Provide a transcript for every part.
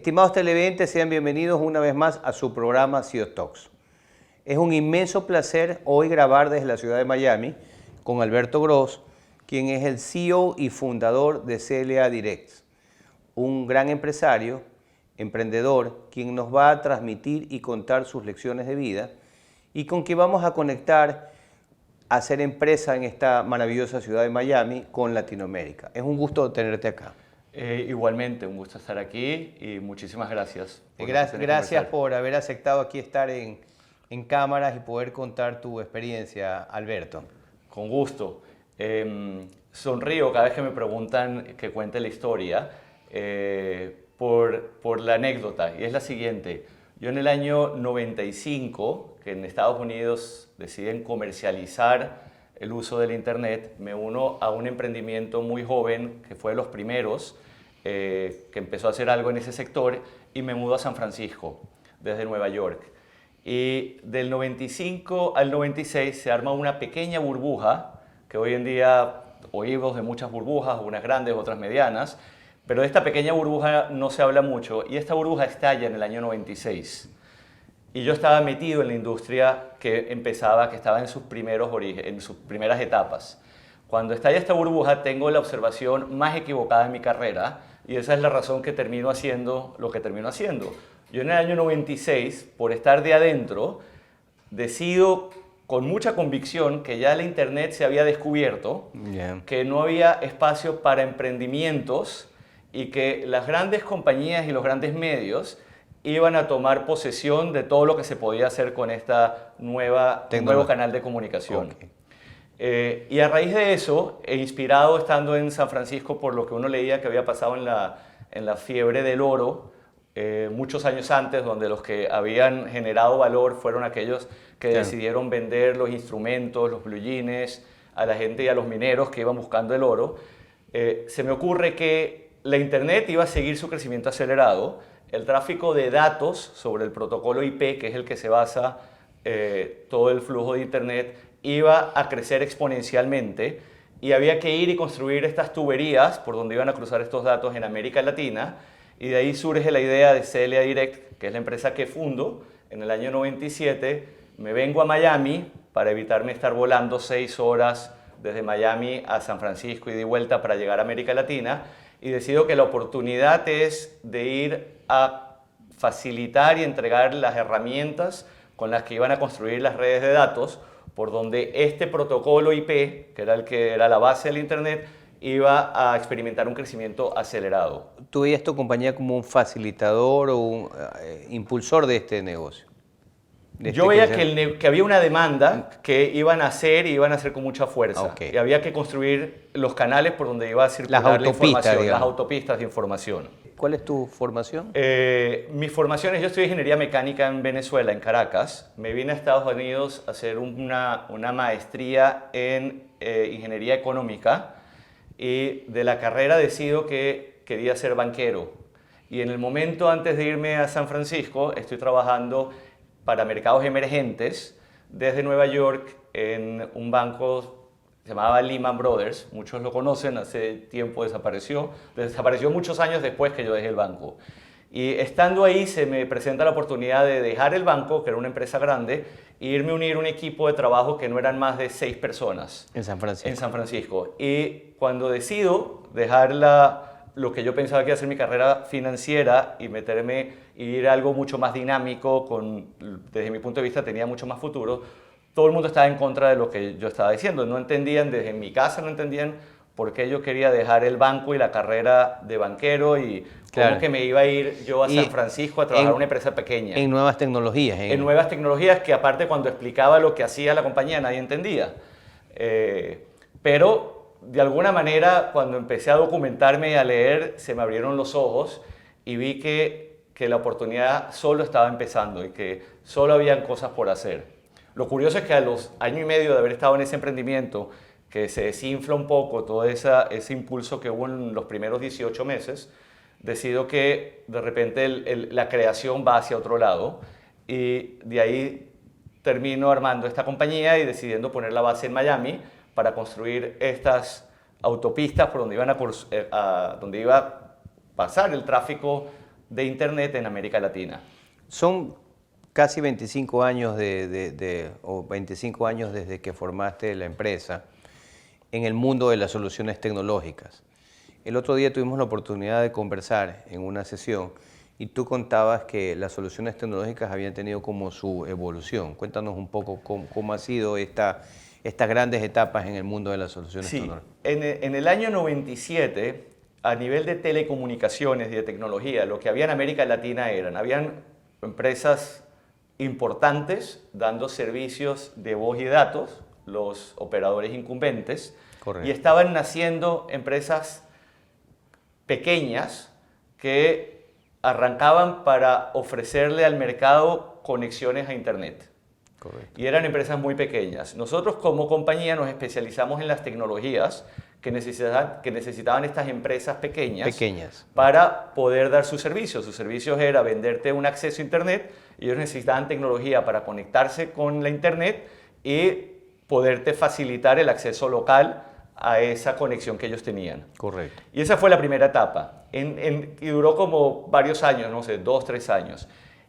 Estimados televidentes, sean bienvenidos una vez más a su programa CEO Talks. Es un inmenso placer hoy grabar desde la ciudad de Miami con Alberto Gross, quien es el CEO y fundador de CLA Directs, un gran empresario, emprendedor, quien nos va a transmitir y contar sus lecciones de vida y con quien vamos a conectar a hacer empresa en esta maravillosa ciudad de Miami con Latinoamérica. Es un gusto tenerte acá. Igualmente, un gusto estar aquí y muchísimas gracias. Gracias por haber aceptado aquí estar en cámaras y poder contar tu experiencia, Alberto. Con gusto. Sonrío cada vez que me preguntan que cuente la historia por la anécdota, y es la siguiente. Yo en el año 95, que en Estados Unidos deciden comercializar el uso del Internet, me uno a un emprendimiento muy joven, que fue de los primeros, que empezó a hacer algo en ese sector, y me mudo a San Francisco, desde Nueva York. Y del 95 al 96 se arma una pequeña burbuja, que hoy en día oímos de muchas burbujas, unas grandes, otras medianas, pero de esta pequeña burbuja no se habla mucho, y esta burbuja estalla en el año 96. Y yo estaba metido en la industria que estaba en sus primeros orígenes, en sus primeras etapas. Cuando estalla esta burbuja, tengo la observación más equivocada en mi carrera, y esa es la razón que termino haciendo lo que termino haciendo. Yo en el año 96, por estar de adentro, decido con mucha convicción que ya la Internet se había descubierto, que no había espacio para emprendimientos y que las grandes compañías y los grandes medios iban a tomar posesión de todo lo que se podía hacer con esta nuevo canal de comunicación. Okay. Y a raíz de eso, inspirado estando en San Francisco por lo que uno leía que había pasado en la fiebre del oro, muchos años antes, donde los que habían generado valor fueron aquellos que decidieron vender los instrumentos, los blue jeans, a la gente y a los mineros que iban buscando el oro, se me ocurre que la Internet iba a seguir su crecimiento acelerado. El tráfico de datos sobre el protocolo IP, que es el que se basa todo el flujo de Internet, iba a crecer exponencialmente, y había que ir y construir estas tuberías por donde iban a cruzar estos datos en América Latina, y de ahí surge la idea de CLA Direct, que es la empresa que fundo en el año 97. Me vengo a Miami para evitarme estar volando 6 horas desde Miami a San Francisco y de vuelta para llegar a América Latina, y decido que la oportunidad es de ir a facilitar y entregar las herramientas con las que iban a construir las redes de datos, por donde este protocolo IP, que era la base del Internet, iba a experimentar un crecimiento acelerado. ¿Tú veías tu compañía como un facilitador o un impulsor de este negocio? Yo veía que había una demanda que iban a hacer y iban a hacer con mucha fuerza. Okay. Y había que construir los canales por donde iba a circular la información, las autopistas de información. ¿Cuál es tu formación? Mi formación es, yo estudié ingeniería mecánica en Venezuela, en Caracas. Me vine a Estados Unidos a hacer una maestría en ingeniería económica, y de la carrera decido que quería ser banquero. Y en el momento antes de irme a San Francisco, estoy trabajando para mercados emergentes desde Nueva York en un banco que se llamaba Lehman Brothers. Muchos lo conocen, hace tiempo desapareció muchos años después que yo dejé el banco. Y estando ahí se me presenta la oportunidad de dejar el banco, que era una empresa grande, e irme a unir a un equipo de trabajo que no eran más de 6 personas. En San Francisco. En San Francisco. Y cuando decido dejar lo que yo pensaba que iba a ser mi carrera financiera y ir a algo mucho más dinámico, desde mi punto de vista tenía mucho más futuro, todo el mundo estaba en contra de lo que yo estaba diciendo. No entendían, desde mi casa no entendían por qué yo quería dejar el banco y la carrera de banquero, y cómo que me iba a ir yo a San Francisco a trabajar en una empresa pequeña. En nuevas tecnologías. En nuevas tecnologías, que aparte cuando explicaba lo que hacía la compañía nadie entendía. Pero de alguna manera, cuando empecé a documentarme y a leer, se me abrieron los ojos y vi que la oportunidad solo estaba empezando y que solo habían cosas por hacer. Lo curioso es que a los años y medio de haber estado en ese emprendimiento, que se desinfla un poco todo ese impulso que hubo en los primeros 18 meses, decido que de repente la creación va hacia otro lado, y de ahí termino armando esta compañía y decidiendo poner la base en Miami para construir estas autopistas por donde donde iba a pasar el tráfico de Internet en América Latina. Son casi 25 años o 25 años desde que formaste la empresa en el mundo de las soluciones tecnológicas. El otro día tuvimos la oportunidad de conversar en una sesión y tú contabas que las soluciones tecnológicas habían tenido como su evolución. Cuéntanos un poco cómo ha sido estas grandes etapas en el mundo de las soluciones tecnológicas. En el año 97, a nivel de telecomunicaciones y de tecnología, lo que había en América Latina habían empresas importantes dando servicios de voz y datos, los operadores incumbentes, Correcto. y estaban naciendo empresas pequeñas que arrancaban para ofrecerle al mercado conexiones a Internet. Correcto. Y eran empresas muy pequeñas. Nosotros como compañía nos especializamos en las tecnologías que necesitaban estas empresas pequeñas para poder dar sus servicios. Sus servicios era venderte un acceso a Internet. Ellos necesitaban tecnología para conectarse con la Internet y poderte facilitar el acceso local a esa conexión que ellos tenían. Correcto. Y esa fue la primera etapa. Y duró como varios años, no sé, 2, 3 años.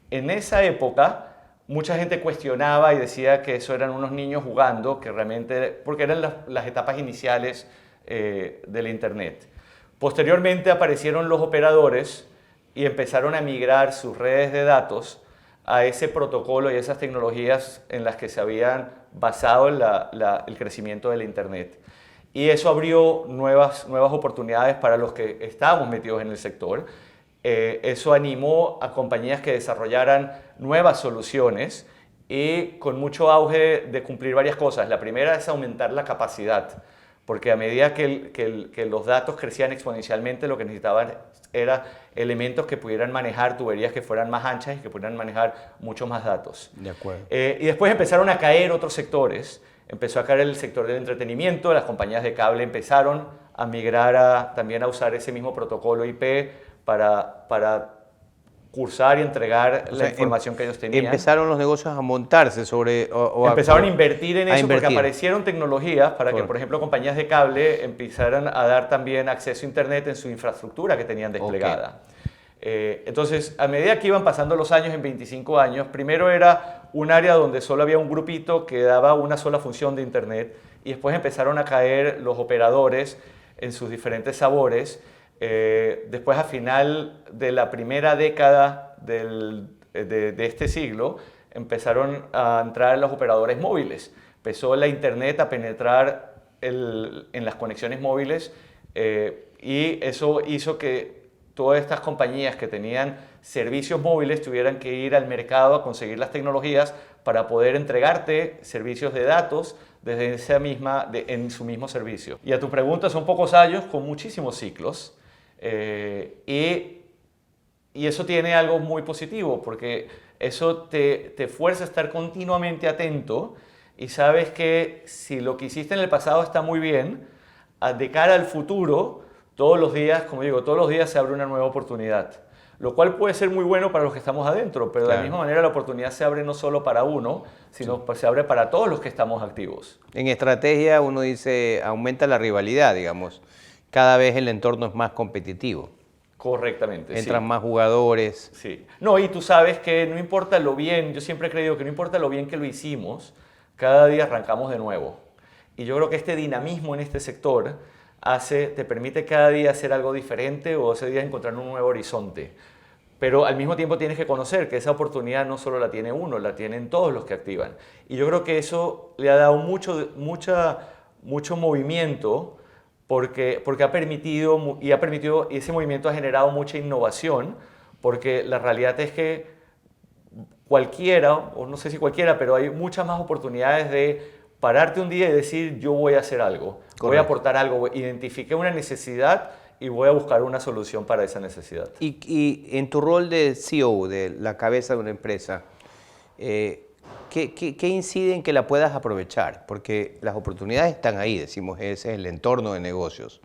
En esa época, mucha gente cuestionaba y decía que eso eran unos niños jugando, que realmente, porque eran las etapas iniciales de la Internet. Posteriormente aparecieron los operadores y empezaron a migrar sus redes de datos a ese protocolo y esas tecnologías en las que se habían basado el crecimiento de la Internet. Y eso abrió nuevas oportunidades para los que estábamos metidos en el sector. Eso animó a compañías que desarrollaran nuevas soluciones y con mucho auge de cumplir varias cosas. La primera es aumentar la capacidad, porque a medida que los datos crecían exponencialmente, lo que necesitaban era elementos que pudieran manejar tuberías que fueran más anchas y que pudieran manejar mucho más datos. De acuerdo. Y después empezaron a caer otros sectores. Empezó a caer el sector del entretenimiento, las compañías de cable empezaron a migrar también a usar ese mismo protocolo IP para cursar y entregar la información que ellos tenían. Empezaron los negocios a montarse sobre... Empezaron a invertir en eso porque invertir. aparecieron tecnologías para que, por ejemplo, compañías de cable empezaran a dar también acceso a Internet en su infraestructura que tenían desplegada. Entonces, a medida que iban pasando los años, en 25 años, primero era un área donde solo había un grupito que daba una sola función de Internet y después empezaron a caer los operadores en sus diferentes sabores. Después, a final de la primera década de este siglo, empezaron a entrar los operadores móviles. Empezó la Internet a penetrar en las conexiones móviles y eso hizo que todas estas compañías que tenían servicios móviles tuvieran que ir al mercado a conseguir las tecnologías para poder entregarte servicios de datos desde en su mismo servicio. Y a tu pregunta, son pocos años con muchísimos ciclos y eso tiene algo muy positivo porque eso te fuerza a estar continuamente atento y sabes que si lo que hiciste en el pasado está muy bien, de cara al futuro, todos los días, como digo, todos los días se abre una nueva oportunidad, lo cual puede ser muy bueno para los que estamos adentro, pero de la misma manera la oportunidad se abre no solo para uno, sino se abre para todos los que estamos activos. En estrategia uno dice, aumenta la rivalidad, digamos. Cada vez el entorno es más competitivo. Correctamente, Entran más jugadores. Sí. No, y tú sabes que no importa lo bien, yo siempre he creído que no importa lo bien que lo hicimos, cada día arrancamos de nuevo. Y yo creo que este dinamismo en este sector te permite cada día hacer algo diferente o ese día encontrar un nuevo horizonte. Pero al mismo tiempo tienes que conocer que esa oportunidad no solo la tiene uno, la tienen todos los que activan. Y yo creo que eso le ha dado mucho movimiento porque ha permitido, y ese movimiento ha generado mucha innovación, porque la realidad es que cualquiera, o no sé si cualquiera, pero hay muchas más oportunidades de pararte un día y decir, yo voy a hacer algo, voy a aportar algo, identifiqué una necesidad y voy a buscar una solución para esa necesidad. Y en tu rol de CEO, de la cabeza de una empresa, ¿qué incide en que la puedas aprovechar? Porque las oportunidades están ahí, decimos, ese es el entorno de negocios.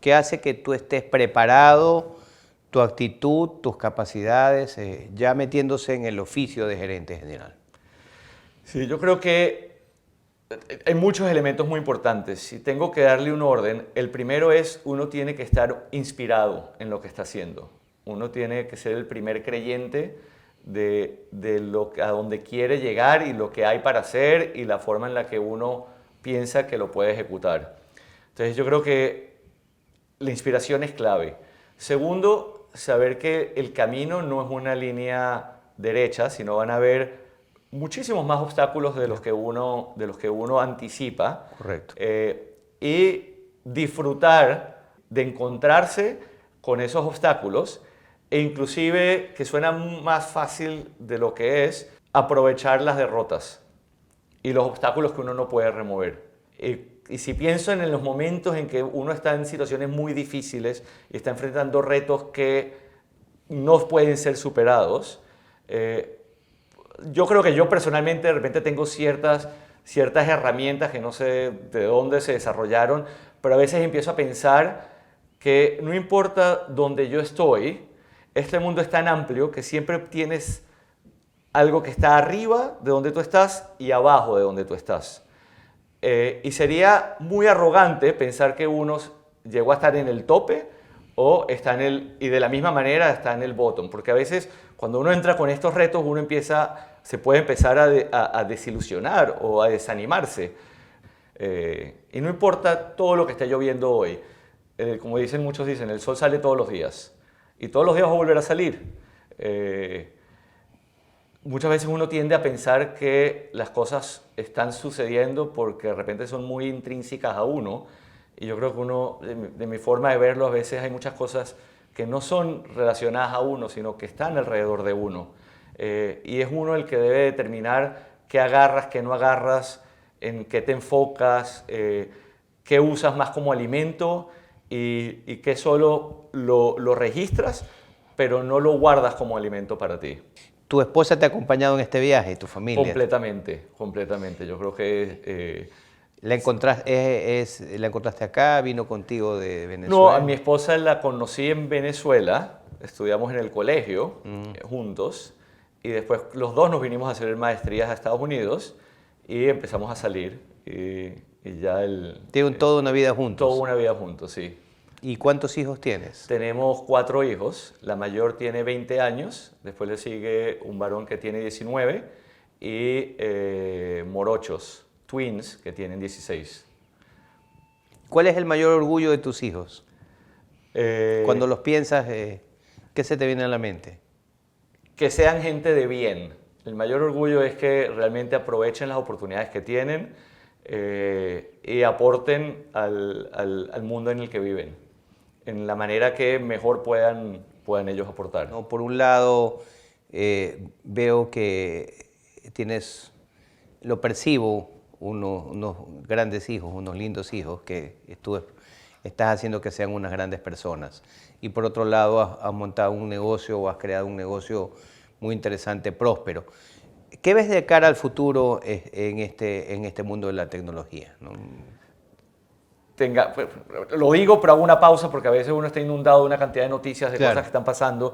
¿Qué hace que tú estés preparado, tu actitud, tus capacidades, ya metiéndose en el oficio de gerente general? Sí, yo creo que hay muchos elementos muy importantes. Si tengo que darle un orden, el primero es uno tiene que estar inspirado en lo que está haciendo. Uno tiene que ser el primer creyente a donde quiere llegar y lo que hay para hacer y la forma en la que uno piensa que lo puede ejecutar. Entonces yo creo que la inspiración es clave. Segundo, saber que el camino no es una línea derecha, sino van a haber muchísimos más obstáculos de los que uno anticipa. Correcto. Y disfrutar de encontrarse con esos obstáculos e inclusive, que suena más fácil de lo que es, aprovechar las derrotas y los obstáculos que uno no puede remover. Y si pienso en los momentos en que uno está en situaciones muy difíciles y está enfrentando retos que no pueden ser superados, yo creo que yo personalmente de repente tengo ciertas herramientas que no sé de dónde se desarrollaron, pero a veces empiezo a pensar que no importa dónde yo estoy, este mundo es tan amplio que siempre tienes algo que está arriba de donde tú estás y abajo de donde tú estás. Y sería muy arrogante pensar que uno llegó a estar en el tope o está y de la misma manera está en el bottom, porque a veces cuando uno entra con estos retos se puede empezar a desilusionar o a desanimarse. Y no importa todo lo que esté lloviendo hoy, como muchos dicen, el sol sale todos los días y todos los días va a volver a salir. Muchas veces uno tiende a pensar que las cosas están sucediendo porque de repente son muy intrínsecas a uno. Y yo creo que de mi forma de verlo, a veces hay muchas cosas que no son relacionadas a uno, sino que están alrededor de uno. Y es uno el que debe determinar qué agarras, qué no agarras, en qué te enfocas, qué usas más como alimento y qué solo lo registras, pero no lo guardas como alimento para ti. ¿Tu esposa te ha acompañado en este viaje, tu familia? Completamente, completamente. Yo creo que... ¿La encontraste acá? ¿Vino contigo de Venezuela? No, a mi esposa la conocí en Venezuela, estudiamos en el colegio juntos y después los dos nos vinimos a hacer maestrías a Estados Unidos y empezamos a salir y ya ¿Tienen toda una vida juntos? Toda una vida juntos, sí. ¿Y cuántos hijos tienes? Tenemos 4 hijos, la mayor tiene 20 años, después le sigue un varón que tiene 19 y morochos, twins, que tienen 16. ¿Cuál es el mayor orgullo de tus hijos? Cuando los piensas, ¿qué se te viene a la mente? Que sean gente de bien. El mayor orgullo es que realmente aprovechen las oportunidades que tienen y aporten al mundo en el que viven, en la manera que mejor puedan ellos aportar. No, por un lado, veo que lo percibo, unos grandes hijos, unos lindos hijos que tú estás haciendo que sean unas grandes personas. Y por otro lado, has montado un negocio o has creado un negocio muy interesante, próspero. ¿Qué ves de cara al futuro en este mundo de la tecnología? ¿No? Lo digo, pero hago una pausa porque a veces uno está inundado de una cantidad de noticias de Claro. cosas que están pasando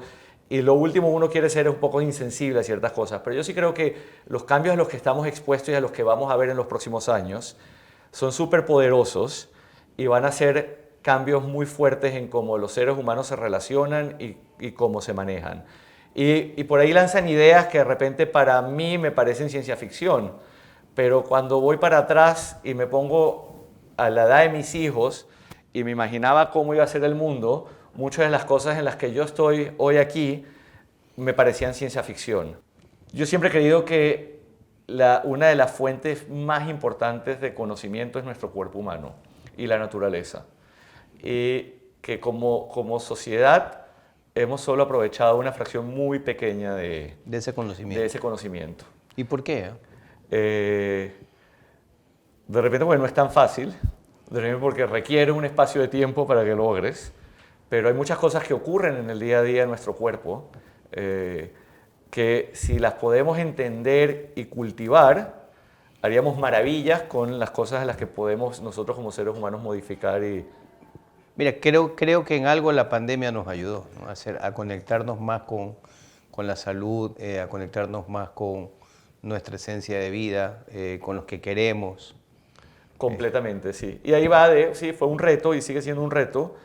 y lo último uno quiere ser un poco insensible a ciertas cosas. Pero yo sí creo que los cambios a los que estamos expuestos y a los que vamos a ver en los próximos años son súper poderosos y van a ser cambios muy fuertes en cómo los seres humanos se relacionan y cómo se manejan. Y por ahí lanzan ideas que de repente para mí me parecen ciencia ficción, pero cuando voy para atrás y me pongo a la edad de mis hijos y me imaginaba cómo iba a ser el mundo, muchas de las cosas en las que yo estoy hoy aquí me parecían ciencia ficción. Yo siempre he creído que una de las fuentes más importantes de conocimiento es nuestro cuerpo humano y la naturaleza. Y que como sociedad hemos solo aprovechado una fracción muy pequeña de ese conocimiento. ¿Y por qué? De repente, bueno, no es tan fácil, de repente porque requiere un espacio de tiempo para que logres, pero hay muchas cosas que ocurren en el día a día de nuestro cuerpo que si las podemos entender y cultivar, haríamos maravillas con las cosas en las que podemos nosotros como seres humanos modificar y... Mira, creo que en algo la pandemia nos ayudó, ¿no? A conectarnos más con la salud, a conectarnos más con nuestra esencia de vida, con los que queremos. Completamente, sí. Y ahí sí, fue un reto y sigue siendo un reto,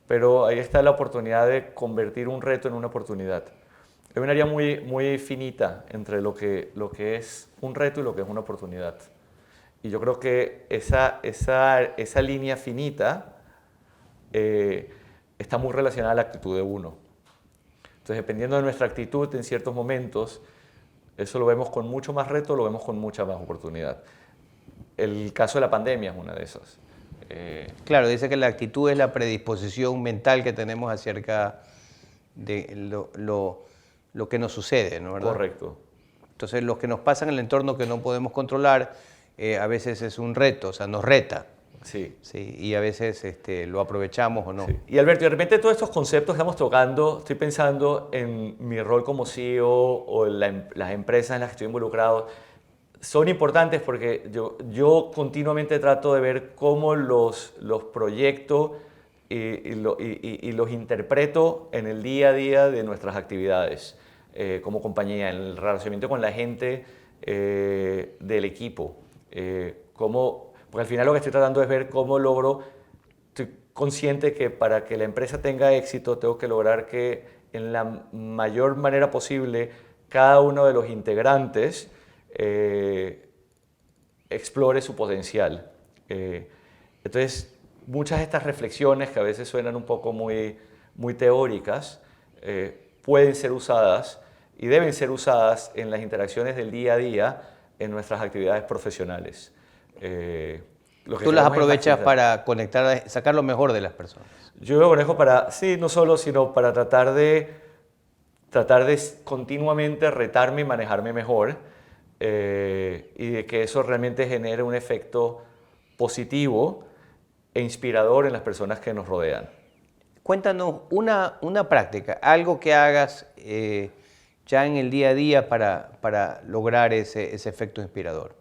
pero ahí está la oportunidad de convertir un reto en una oportunidad. Es un área muy, muy finita entre lo que es un reto y lo que es una oportunidad. Y yo creo que esa línea finita está muy relacionada a la actitud de uno. Entonces, dependiendo de nuestra actitud en ciertos momentos, eso lo vemos con mucho más reto, lo vemos con mucha más oportunidad. El caso de la pandemia es una de esas. Claro, dice que la actitud es la predisposición mental que tenemos acerca de lo que nos sucede, ¿no? ¿Verdad? Correcto. Entonces, lo que nos pasa en el entorno que no podemos controlar, a veces es un reto, o sea, nos reta. Sí. Sí, y a veces lo aprovechamos o no. Sí. Y Alberto, de repente todos estos conceptos que estamos tocando, estoy pensando en mi rol como CEO o en las empresas en las que estoy involucrado, son importantes porque yo continuamente trato de ver cómo los proyectos y los interpreto en el día a día de nuestras actividades como compañía, en el relacionamiento con la gente del equipo. Porque al final lo que estoy tratando es ver cómo estoy consciente que para que la empresa tenga éxito tengo que lograr que en la mayor manera posible cada uno de los integrantes explore su potencial. Entonces, muchas de estas reflexiones que a veces suenan un poco muy, muy teóricas pueden ser usadas y deben ser usadas en las interacciones del día a día en nuestras actividades profesionales. Tú las aprovechas para conectar, sacar lo mejor de las personas. Yo lo manejo para, sí, no solo, sino para tratar de continuamente retarme y manejarme mejor y de que eso realmente genere un efecto positivo e inspirador en las personas que nos rodean. Cuéntanos una práctica, algo que hagas ya en el día a día para lograr ese efecto inspirador.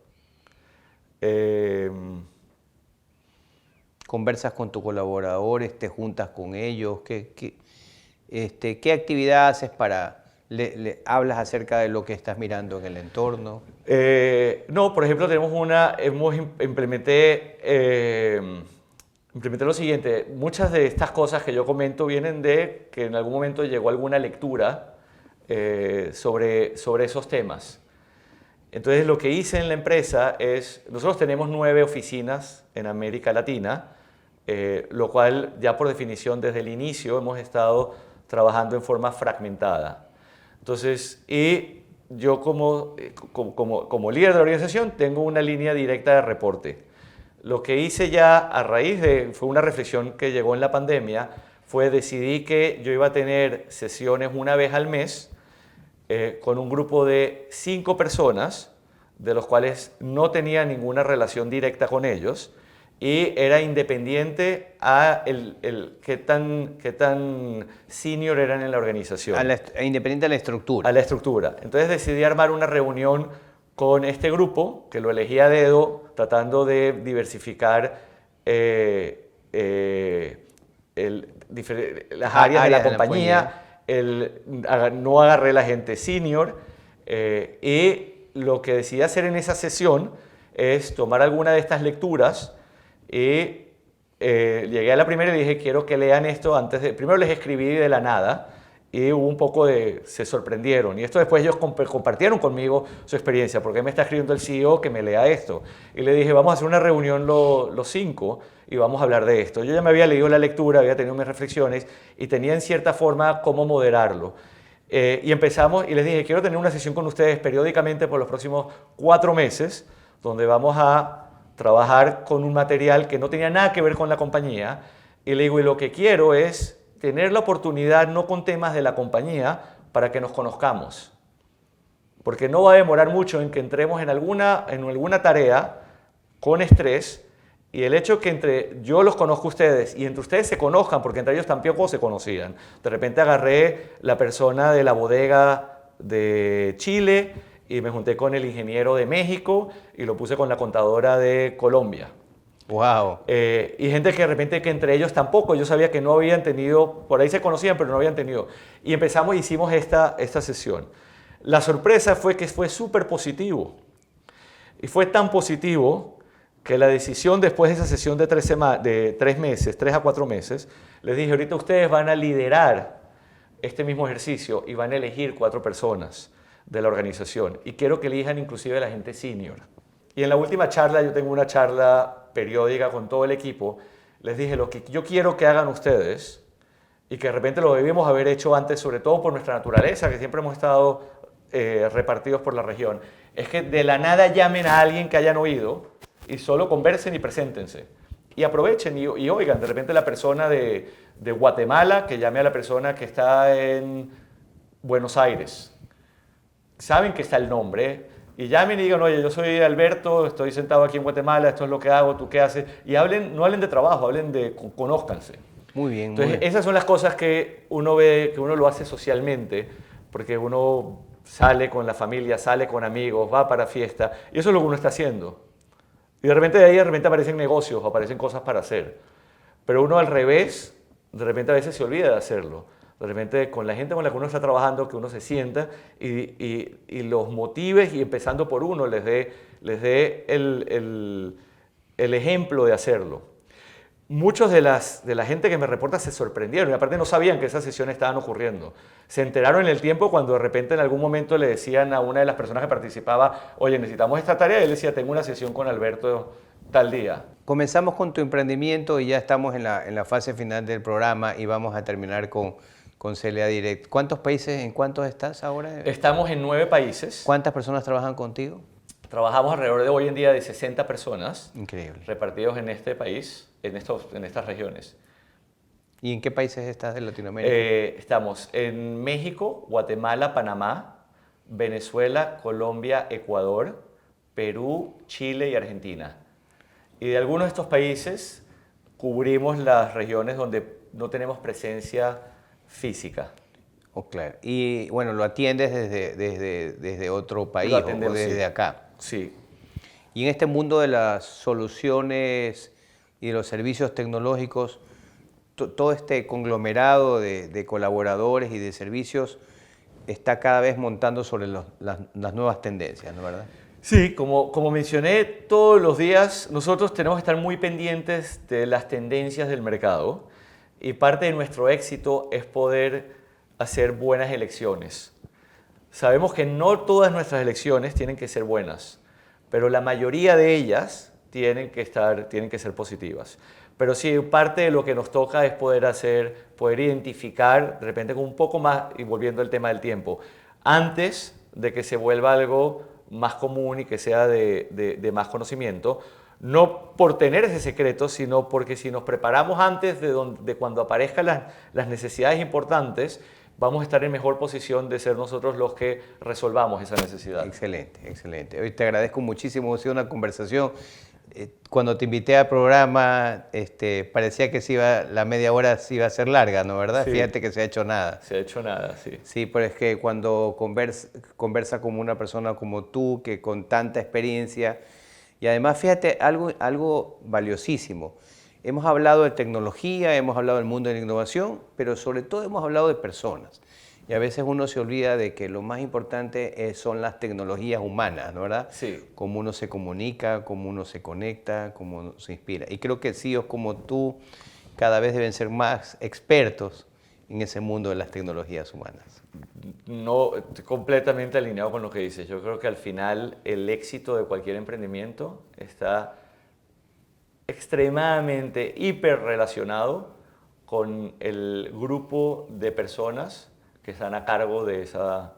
Conversas con tus colaboradores, te juntas con ellos, ¿qué actividad haces para, hablas acerca de lo que estás mirando en el entorno? No, por ejemplo, implementé lo siguiente, muchas de estas cosas que yo comento vienen de que en algún momento llegó alguna lectura sobre esos temas. Entonces lo que hice en la empresa es, nosotros tenemos 9 oficinas en América Latina, lo cual ya por definición desde el inicio hemos estado trabajando en forma fragmentada. Entonces, y yo como líder de la organización tengo una línea directa de reporte. Lo que hice ya a raíz fue una reflexión que llegó en la pandemia, decidí que yo iba a tener sesiones una vez al mes con un grupo de 5 personas, de los cuales no tenía ninguna relación directa con ellos, y era independiente a qué tan senior eran en la organización. Independiente a la estructura. A la estructura. Entonces decidí armar una reunión con este grupo, que lo elegí a dedo, tratando de diversificar las áreas de la compañía. No agarré la gente senior y lo que decidí hacer en esa sesión es tomar alguna de estas lecturas y llegué a la primera y dije quiero que lean esto primero les escribí de la nada y hubo un poco se sorprendieron y esto después ellos compartieron conmigo su experiencia, porque me está escribiendo el CEO que me lea esto y le dije vamos a hacer una reunión los 5 y vamos a hablar de esto. Yo ya me había leído la lectura, había tenido mis reflexiones y tenía en cierta forma cómo moderarlo. Y empezamos y les dije, quiero tener una sesión con ustedes periódicamente por los próximos 4 meses, donde vamos a trabajar con un material que no tenía nada que ver con la compañía. Y le digo, y lo que quiero es tener la oportunidad, no con temas de la compañía, para que nos conozcamos. Porque no va a demorar mucho en que entremos en alguna tarea con estrés. Y el hecho que yo los conozco a ustedes y entre ustedes se conozcan, porque entre ellos tampoco se conocían. De repente agarré la persona de la bodega de Chile y me junté con el ingeniero de México y lo puse con la contadora de Colombia. Wow. Y gente que de repente que entre ellos tampoco, yo sabía que no habían tenido, por ahí se conocían, pero no habían tenido. Y hicimos esta sesión. La sorpresa fue que fue súper positivo. Y fue tan positivo que la decisión después de esa sesión de 3 meses, 3 a 4 meses, les dije, ahorita ustedes van a liderar este mismo ejercicio y van a elegir 4 personas de la organización. Y quiero que elijan inclusive a la gente senior. Y en la última charla, yo tengo una charla periódica con todo el equipo, les dije, lo que yo quiero que hagan ustedes, y que de repente lo debíamos haber hecho antes, sobre todo por nuestra naturaleza, que siempre hemos estado repartidos por la región, es que de la nada llamen a alguien que hayan oído y solo conversen y preséntense. Y aprovechen y oigan, de repente la persona de Guatemala que llame a la persona que está en Buenos Aires. Saben que está el nombre y llamen y digan, oye, yo soy Alberto, estoy sentado aquí en Guatemala, esto es lo que hago, ¿tú qué haces? Y hablen, no hablen de trabajo, hablen de conózcanse. Muy bien, Entonces, muy bien. esas son las cosas que uno ve, que uno lo hace socialmente, porque uno sale con la familia, sale con amigos, va para fiesta, y eso es lo que uno está haciendo. Y de repente de ahí aparecen negocios, aparecen cosas para hacer. Pero uno al revés, de repente a veces se olvida de hacerlo. De repente con la gente con la que uno está trabajando, que uno se sienta y los motive y empezando por uno les dé el ejemplo de hacerlo. Muchos de la gente que me reporta se sorprendieron y aparte no sabían que esas sesiones estaban ocurriendo. Se enteraron en el tiempo cuando de repente en algún momento le decían a una de las personas que participaba, oye, necesitamos esta tarea, y él decía, tengo una sesión con Alberto tal día. Comenzamos con tu emprendimiento y ya estamos en la fase final del programa y vamos a terminar con CLA Direct. ¿Cuántos países, en cuántos estás ahora? Estamos en 9 países. ¿Cuántas personas trabajan contigo? Trabajamos alrededor de hoy en día de 60 personas. Increíble. Repartidos en este país, en estas regiones. ¿Y en qué países estás de Latinoamérica? Estamos en México, Guatemala, Panamá, Venezuela, Colombia, Ecuador, Perú, Chile y Argentina. Y de algunos de estos países cubrimos las regiones donde no tenemos presencia física. Oh, claro. Y bueno, lo atiendes desde otro país o desde sí. acá. Sí. Y en este mundo de las soluciones y de los servicios tecnológicos, todo este conglomerado de colaboradores y de servicios está cada vez montando sobre las nuevas tendencias, ¿no es verdad? Sí, como mencioné, todos los días nosotros tenemos que estar muy pendientes de las tendencias del mercado y parte de nuestro éxito es poder hacer buenas elecciones. Sabemos que no todas nuestras elecciones tienen que ser buenas, pero la mayoría de ellas tienen que ser positivas. Pero sí, parte de lo que nos toca es poder identificar, de repente con un poco más, y volviendo al tema del tiempo, antes de que se vuelva algo más común y que sea de más conocimiento, no por tener ese secreto, sino porque si nos preparamos antes de cuando aparezcan las necesidades importantes, vamos a estar en mejor posición de ser nosotros los que resolvamos esa necesidad. Excelente, excelente. Hoy te agradezco muchísimo, ha sido una conversación. Cuando te invité al programa, parecía que la media hora se iba a ser larga, ¿no? ¿Verdad? Sí. Fíjate que se ha hecho nada. Se ha hecho nada, sí. Sí, pero es que cuando conversa con una persona como tú, que con tanta experiencia, y además fíjate algo valiosísimo. Hemos hablado de tecnología, hemos hablado del mundo de la innovación, pero sobre todo hemos hablado de personas. Y a veces uno se olvida de que lo más importante son las tecnologías humanas, ¿no? ¿Verdad? Sí. Cómo uno se comunica, cómo uno se conecta, cómo uno se inspira. Y creo que CEOs como tú cada vez deben ser más expertos en ese mundo de las tecnologías humanas. No, completamente alineado con lo que dices. Yo creo que al final el éxito de cualquier emprendimiento está extremadamente hiperrelacionado con el grupo de personas que están a cargo de esa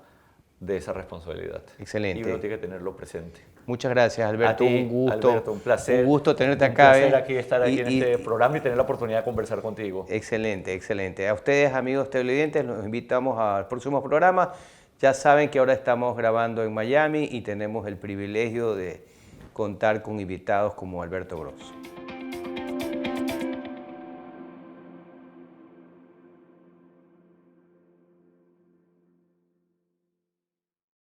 responsabilidad. Excelente. Y uno tiene que tenerlo presente. Muchas gracias, Alberto. A ti, un gusto. Alberto, un placer. Un gusto tenerte Un acá. placer estar aquí en este programa y tener la oportunidad de conversar contigo. Excelente, excelente. A ustedes, amigos televidentes, los invitamos al próximo programa. Ya saben que ahora estamos grabando en Miami y tenemos el privilegio de contar con invitados como Alberto Gross.